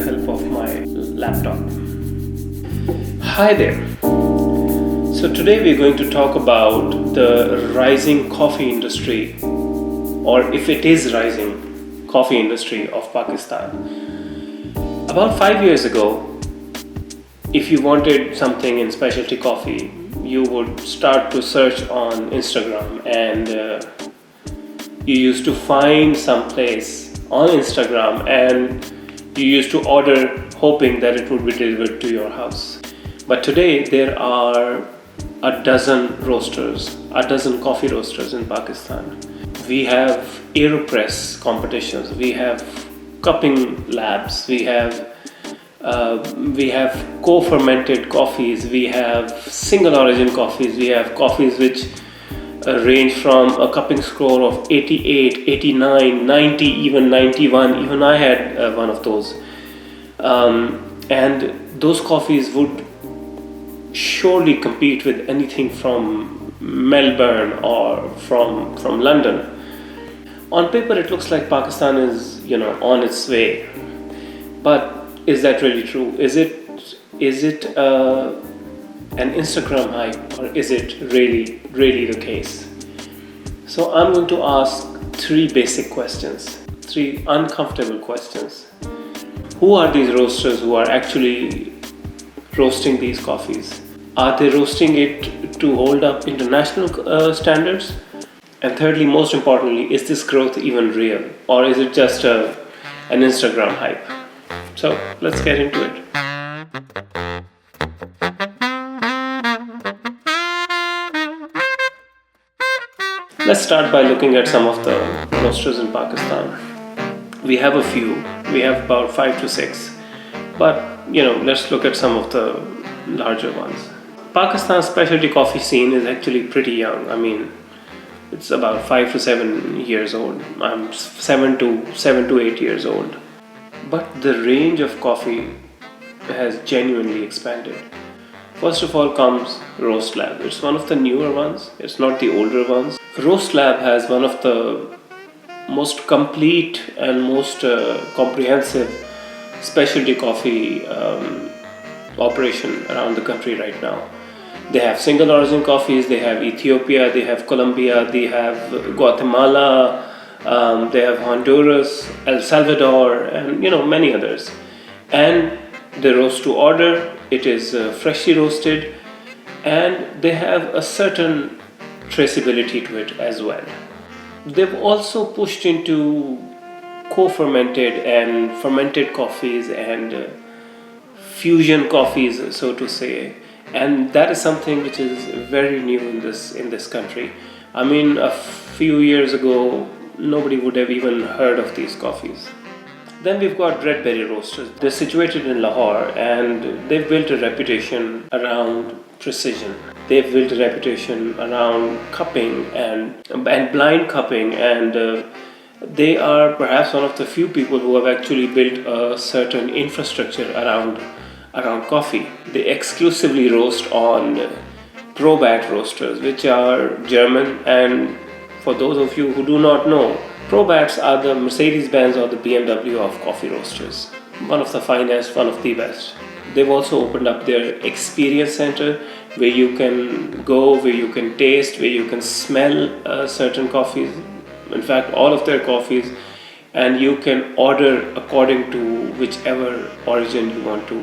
the help of my laptop. Hi there. So today we're going to talk about the rising coffee industry, or if it is rising coffee industry of Pakistan. About 5 years ago, if you wanted something in specialty coffee, you would start to search on Instagram, and you used to find some place on Instagram and you used to order hoping that it would be delivered to your house. But today there are a dozen coffee roasters in Pakistan. We have AeroPress competitions, we have cupping labs, we have co-fermented coffees, we have single origin coffees, we have coffees which range from a cupping score of 88, 89, 90, even 91. Even I had one of those. And those coffees would surely compete with anything from Melbourne or from London. On paper it looks like Pakistan is on its way, but is that really true? Is it an Instagram hype, or is it really the case? So I'm going to ask three basic questions, three uncomfortable questions. Who are these roasters who are actually roasting these coffees? Are they roasting it to hold up international standards? And thirdly, most importantly, is this growth even real, or is it just an Instagram hype? So let's get into it. Let's start by looking at some of the roasters in Pakistan. We have a few. We have about 5 to 6. But let's look at some of the larger ones. Pakistan's specialty coffee scene is actually pretty young. I mean, it's about 5 to 7 years old. I'm 7 to 8 years old. But the range of coffee has genuinely expanded. First of all comes Roastlab. It's one of the newer ones. It's not the older ones. Roastlab has one of the most complete and most comprehensive specialty coffee operation around the country right now. They have single origin coffees, they have Ethiopia, they have Colombia, they have Guatemala, they have Honduras, El Salvador, and many others. And they roast to order. It is freshly roasted, and they have a certain traceability to it as well. They've also pushed into co-fermented and fermented coffees and fusion coffees, so to say, and that is something which is very new in this country. I mean, a few years ago, nobody would have even heard of these coffees. Then we've got Redberry Roasters. They're situated in Lahore, and they've built a reputation around precision. They've built a reputation around cupping and blind cupping, and they are perhaps one of the few people who have actually built a certain infrastructure around coffee. They exclusively roast on ProBat roasters, which are German, and for those of you who do not know, ProBats are the Mercedes-Benz or the BMW of coffee roasters. One of the finest, one of the best. They've also opened up their experience center where you can go, where you can taste, where you can smell certain coffees. In fact, all of their coffees, and you can order according to whichever origin you want to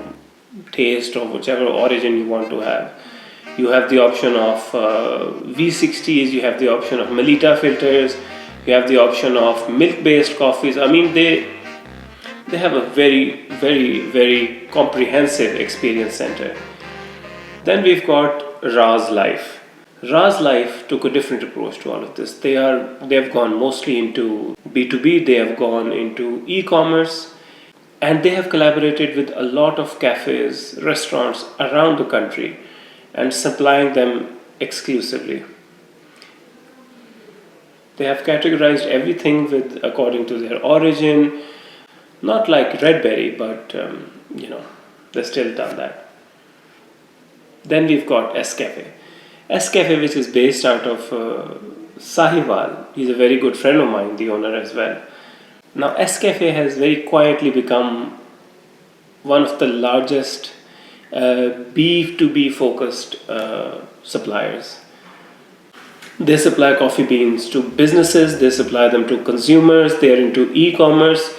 taste or whichever origin you want to have. You have the option of V60s, you have the option of Melita filters, you have the option of milk-based coffees. I mean, they have a very, very, very comprehensive experience center. Then we've got Raz Life. Raz Life took a different approach to all of this. They have gone mostly into B2B, they have gone into e-commerce, and they have collaborated with a lot of cafes, restaurants around the country and supplying them exclusively. They have categorized everything according to their origin, not like Redberry, but they still done that. Then we've got Cafe. Cafe, which is based out of Sahiwal. He's a very good friend of mine, the owner as well. Now Cafe has very quietly become one of the largest B2B focused suppliers. They supply coffee beans to businesses, they supply them to consumers, they are into e-commerce,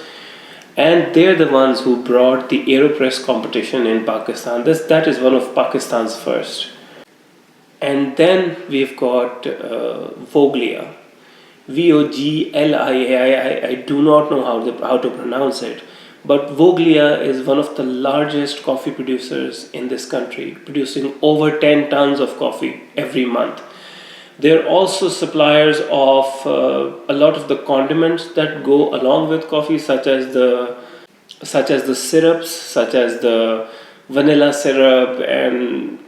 and they're the ones who brought the AeroPress competition in Pakistan. That is one of Pakistan's first. And then we've got Voglia, Voglia. I do not know how to pronounce it, but Voglia is one of the largest coffee producers in this country, producing over 10 tons of coffee every month. They're also suppliers of a lot of the condiments that go along with coffee, such as the syrups, such as the vanilla syrup and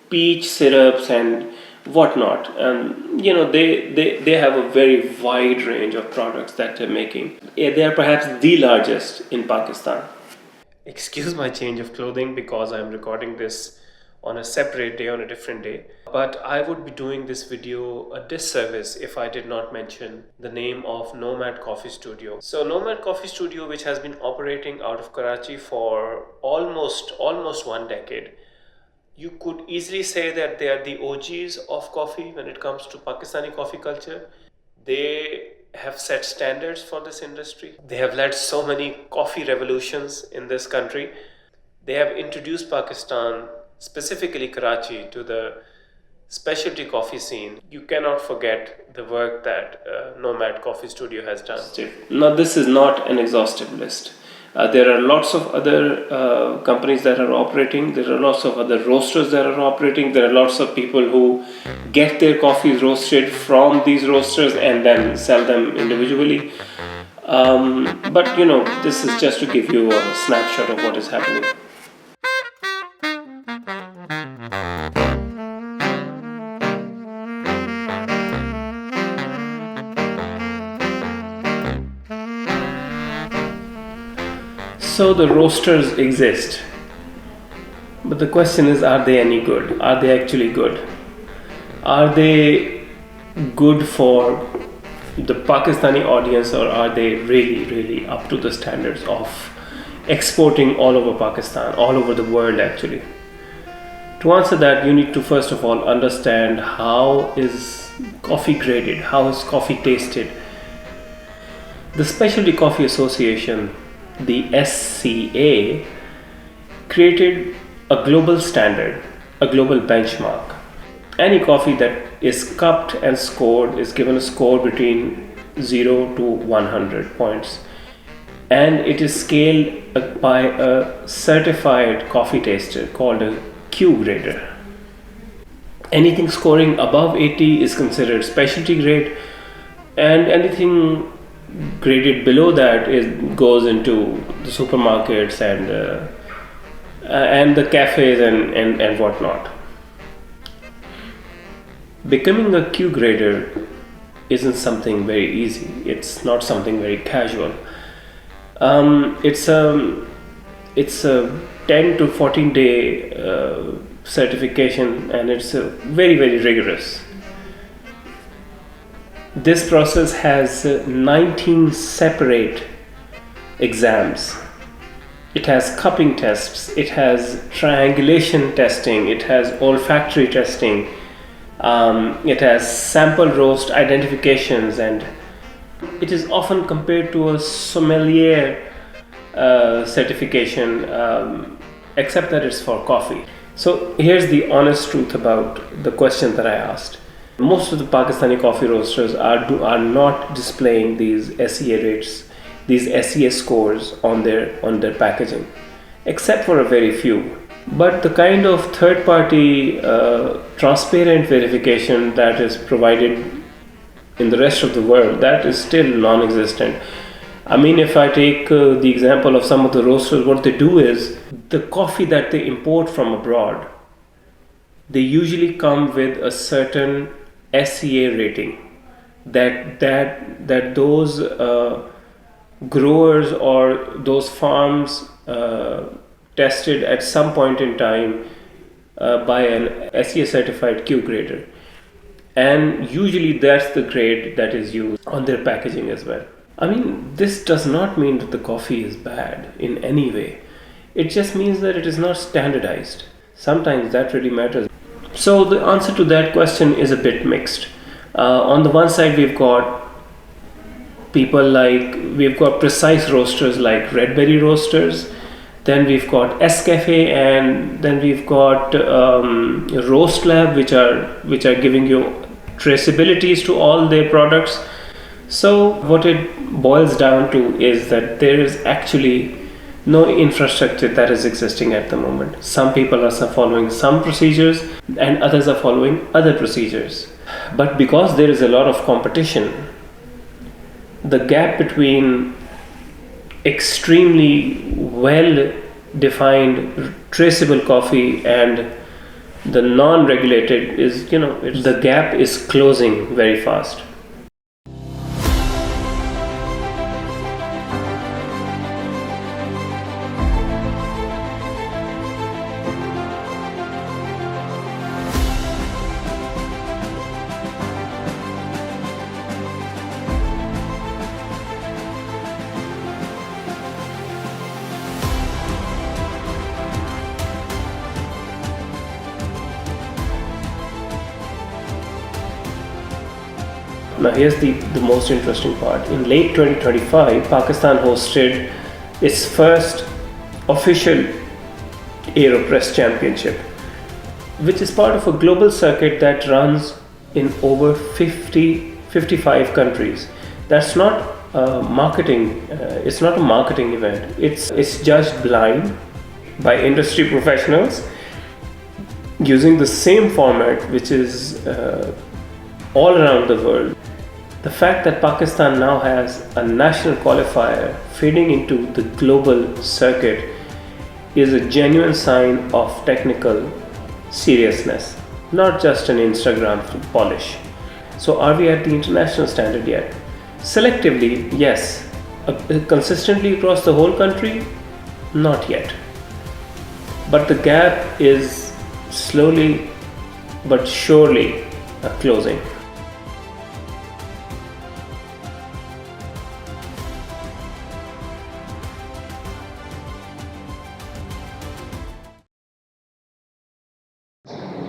peach syrups and whatnot. And they have a very wide range of products that they're making. They are perhaps the largest in Pakistan. Excuse my change of clothing because I'm recording this on a separate day, on a different day. But I would be doing this video a disservice if I did not mention the name of Nomad Coffee Studio. So Nomad Coffee Studio, which has been operating out of Karachi for almost 1 decade. You could easily say that they are the OGs of coffee when it comes to Pakistani coffee culture. They have set standards for this industry. They have led so many coffee revolutions in this country. They have introduced Pakistan, specifically Karachi, to the specialty coffee scene. You cannot forget the work that Nomad Coffee Studio has done. Now, this is not an exhaustive list. There are lots of other companies that are operating. There are lots of other roasters that are operating. There are lots of people who get their coffees roasted from these roasters and then sell them individually. But this is just to give you a snapshot of what is happening. So the roasters exist, but the question is, are they any good? Are they actually good? Are they good for the Pakistani audience, or are they really up to the standards of exporting all over Pakistan, all over the world actually? To answer that, you need to first of all understand how is coffee graded, how is coffee tasted. The Specialty Coffee Association, the SCA, created a global standard, a global benchmark. Any coffee that is cupped and scored is given a score between 0 to 100 points, and it is scaled by a certified coffee taster called a Q grader. Anything scoring above 80 is considered specialty grade, and anything graded below that goes into the supermarkets and the cafes and whatnot. Becoming a Q grader isn't something very easy. It's not something very casual. It's a 10 to 14 day certification, and it's very rigorous. This process has 19 separate exams. It has cupping tests, it has triangulation testing, it has olfactory testing, it has sample roast identifications, and it is often compared to a sommelier certification, except that it's for coffee. So here's the honest truth about the question that I asked. Most of the Pakistani coffee roasters are not displaying these SEA rates, these SEA scores on their packaging, except for a very few. But the kind of third-party transparent verification that is provided in the rest of the world, that is still non-existent. I mean, if I take the example of some of the roasters, what they do is the coffee that they import from abroad, they usually come with a certain SEA rating that those growers or those farms tested at some point in time by an SEA certified Q grader, and usually that's the grade that is used on their packaging as well. I mean, this does not mean that the coffee is bad in any way. It just means that it is not standardized. Sometimes that really matters. So the answer to that question is a bit mixed. On the one side, we've got precise roasters like Redberry Roasters. Then we've got Cafe, and then we've got Roastlab, which are giving you traceabilities to all their products. So what it boils down to is that there is actually no infrastructure that is existing at the moment. Some people are following some procedures and others are following other procedures. But because there is a lot of competition, the gap between extremely well defined traceable coffee and the non-regulated is, the gap is closing very fast. Now here's the most interesting part. In late 2025, Pakistan hosted its first official AeroPress Championship, which is part of a global circuit that runs in over 55 countries. That's not marketing. It's not a marketing event. It's judged blind by industry professionals using the same format, which is all around the world. The fact that Pakistan now has a national qualifier feeding into the global circuit is a genuine sign of technical seriousness, not just an Instagram polish. So are we at the international standard yet? Selectively, yes. Consistently across the whole country? Not yet. But the gap is slowly but surely closing.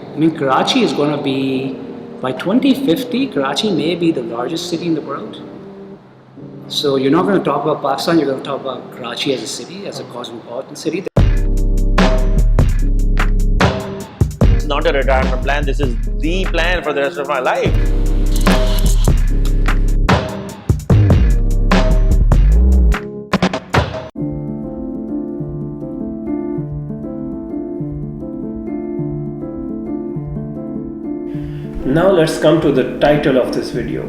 I mean, Karachi is going to be, by 2050, Karachi may be the largest city in the world. So you're not going to talk about Pakistan, you're going to talk about Karachi as a city, as a cosmopolitan city. It's not a retirement plan, this is the plan for the rest of my life. Now let's come to the title of this video.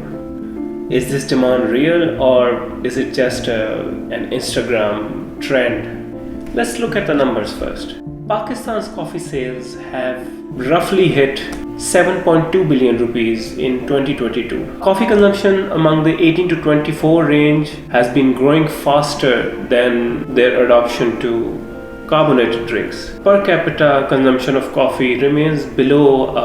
Is this demand real, or is it just an Instagram trend? Let's look at the numbers first. Pakistan's coffee sales have roughly hit 7.2 billion rupees in 2022. Coffee consumption among the 18 to 24 range has been growing faster than their adoption to carbonated drinks. Per capita consumption of coffee remains below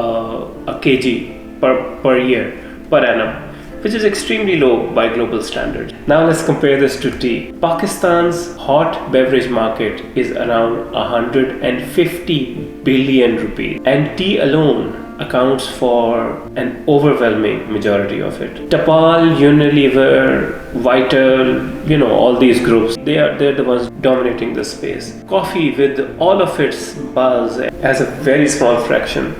a kg per year, per annum, which is extremely low by global standards. Now let's compare this to tea. Pakistan's hot beverage market is around 150 billion rupees, and tea alone accounts for an overwhelming majority of it. Tapal, Unilever, Vital, all these groups, they're the ones dominating this space. Coffee, with all of its buzz, has a very small fraction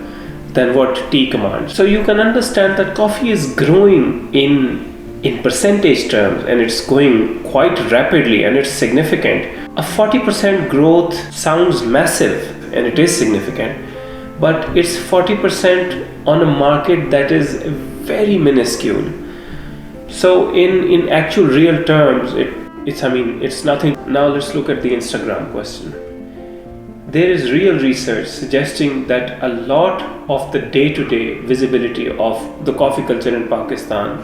than what tea commands. So you can understand that coffee is growing in percentage terms, and it's going quite rapidly, and it's significant. A 40% growth sounds massive, and it is significant, but it's 40% on a market that is very minuscule. So in actual real terms, it's nothing. Now let's look at the Instagram question. There is real research suggesting that a lot of the day-to-day visibility of the coffee culture in Pakistan,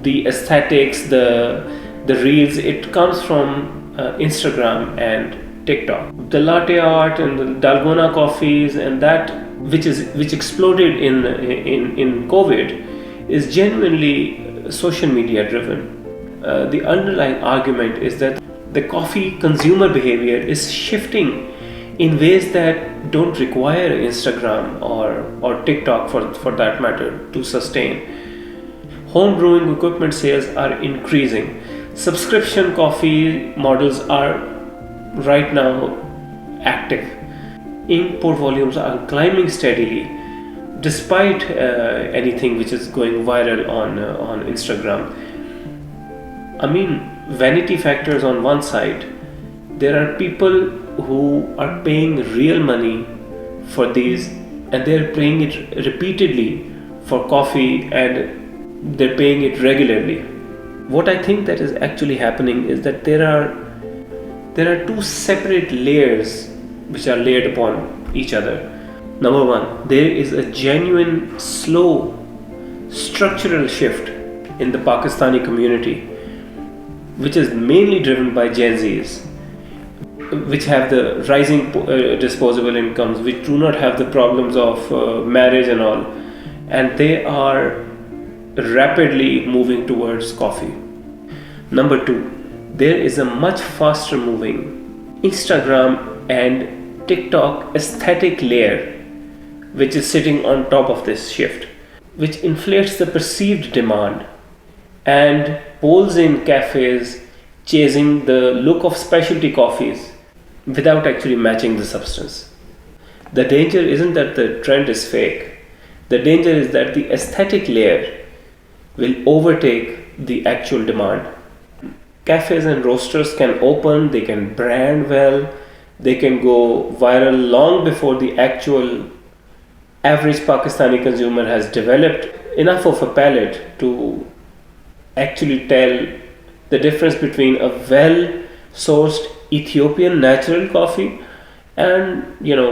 the aesthetics, the reels, it comes from Instagram and TikTok. The latte art and the dalgona coffees and that which exploded in COVID is genuinely social media driven. the underlying argument is that the coffee consumer behavior is shifting in ways that don't require Instagram or TikTok for that matter to sustain. Home brewing equipment sales are increasing. Subscription coffee models are right now active. Import volumes are climbing steadily despite anything which is going viral on Instagram. I mean, vanity factors on one side. There are people who are paying real money for these, and they're paying it repeatedly for coffee, and they're paying it regularly. What I think that is actually happening is that there are two separate layers which are layered upon each other. Number one, there is a genuine, slow, structural shift in the Pakistani community, which is mainly driven by Gen Zs, which have the rising disposable incomes, which do not have the problems of marriage and all, and they are rapidly moving towards coffee. Number two, there is a much faster moving Instagram and TikTok aesthetic layer which is sitting on top of this shift, which inflates the perceived demand and pulls in cafes chasing the look of specialty coffees without actually matching the substance. The danger isn't that the trend is fake. The danger is that the aesthetic layer will overtake the actual demand. Cafes and roasters can open, they can brand well, they can go viral long before the actual average Pakistani consumer has developed enough of a palate to actually tell the difference between a well-sourced Ethiopian natural coffee and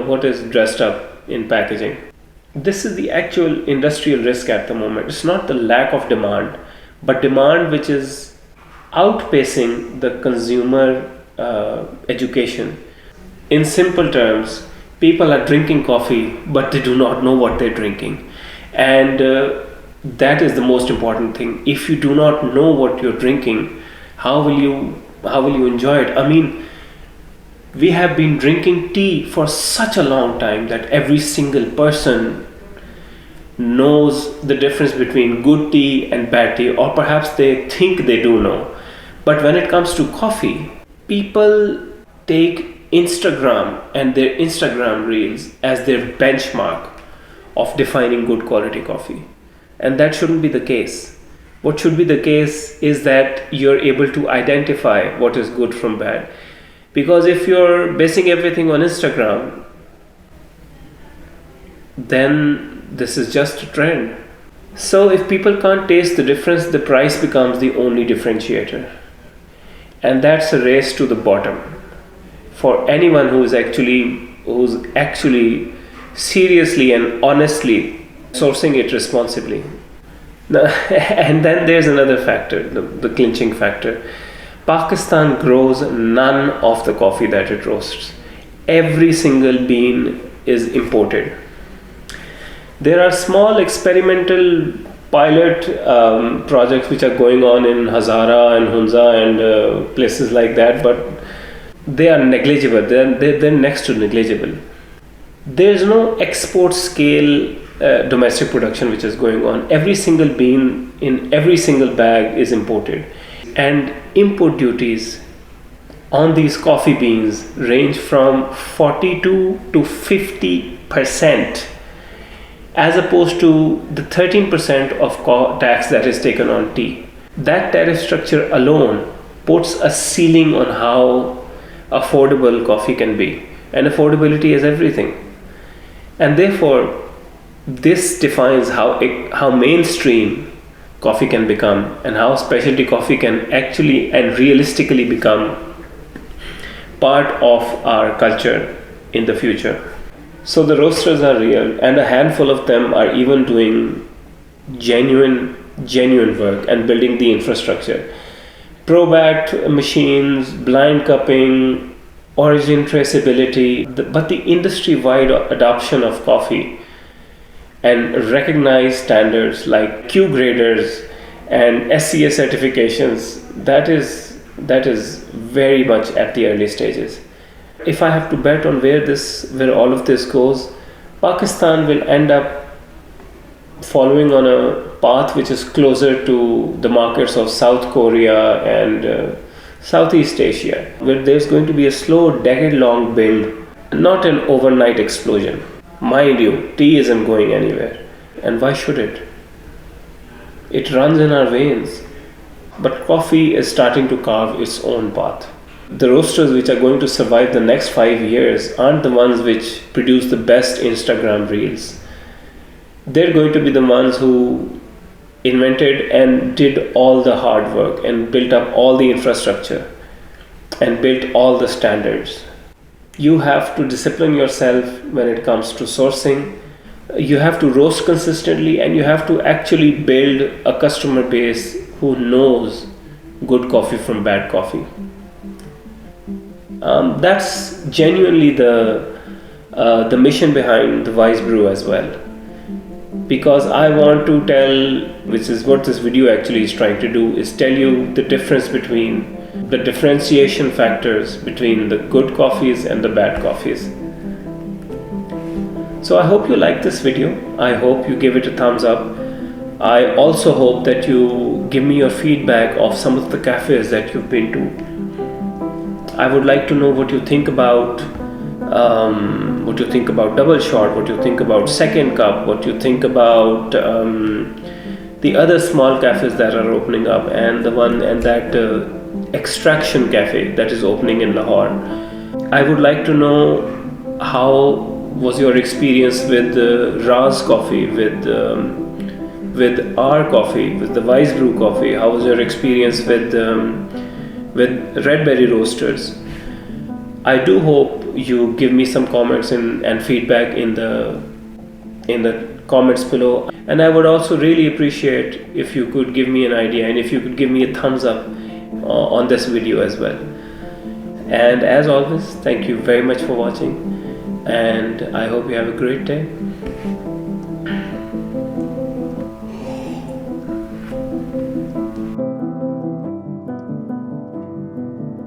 what is dressed up in packaging. This is the actual industrial risk at the moment. It's not the lack of demand, but demand which is outpacing the consumer education. In simple terms, people are drinking coffee, but they do not know what they're drinking, and that is the most important thing. If you do not know what you're drinking, how will you enjoy it? I mean, we have been drinking tea for such a long time that every single person knows the difference between good tea and bad tea, or perhaps they think they do know. But when it comes to coffee, people take Instagram and their Instagram reels as their benchmark of defining good quality coffee. And that shouldn't be the case. What should be the case is that you're able to identify what is good from bad. Because if you're basing everything on Instagram, then this is just a trend. So if people can't taste the difference, the price becomes the only differentiator. And that's a race to the bottom for anyone who's actually seriously and honestly sourcing it responsibly. Now, and then there's another factor, the clinching factor. Pakistan grows none of the coffee that it roasts. Every single bean is imported. There are small experimental pilot projects which are going on in Hazara and Hunza and places like that, but they are negligible. They're next to negligible. There's no export scale domestic production which is going on. Every single bean in every single bag is imported, and import duties on these coffee beans range from 42 to 50%, as opposed to the 13% of tax that is taken on tea. That tariff structure alone puts a ceiling on how affordable coffee can be, and affordability is everything. And therefore, this defines how mainstream coffee can become, and how specialty coffee can actually and realistically become part of our culture in the future. So the roasters are real, and a handful of them are even doing genuine work and building the infrastructure. Pro-backed machines, blind cupping, origin traceability, but the industry-wide adoption of coffee and recognized standards like Q graders and SCA certifications, that is very much at the early stages. If I have to bet on where all of this goes, Pakistan will end up following on a path which is closer to the markets of South Korea and Southeast Asia, where there's going to be a slow decade-long build, not an overnight explosion. Mind you, tea isn't going anywhere, and why should it? It runs in our veins. But coffee is starting to carve its own path. The roasters which are going to survive the next 5 years aren't the ones which produce the best Instagram reels. They're going to be the ones who invented and did all the hard work and built up all the infrastructure and built all the standards. You have to discipline yourself when it comes to sourcing. You have to roast consistently, and you have to actually build a customer base who knows good coffee from bad coffee. That's genuinely the mission behind the Wise Brew as well. Because I want to tell, which is what this video actually is trying to do, is tell you the difference between the differentiation factors between the good coffees and the bad coffees. So I hope you like this video. I hope you give it a thumbs up. I also hope that you give me your feedback of some of the cafes that you've been to. I would like to know what you think about double shot, what you think about second cup, what you think about the other small cafes that are opening up, and that extraction cafe that is opening in Lahore. I would like to know how was your experience with Raz coffee, with our coffee, with the Wise Brew coffee. How was your experience with Redberry Roasters? I do hope you give me some comments and feedback in the comments below. And I would also really appreciate if you could give me an idea and if you could give me a thumbs up on this video as well. And as always, thank you very much for watching, and I hope you have a great day.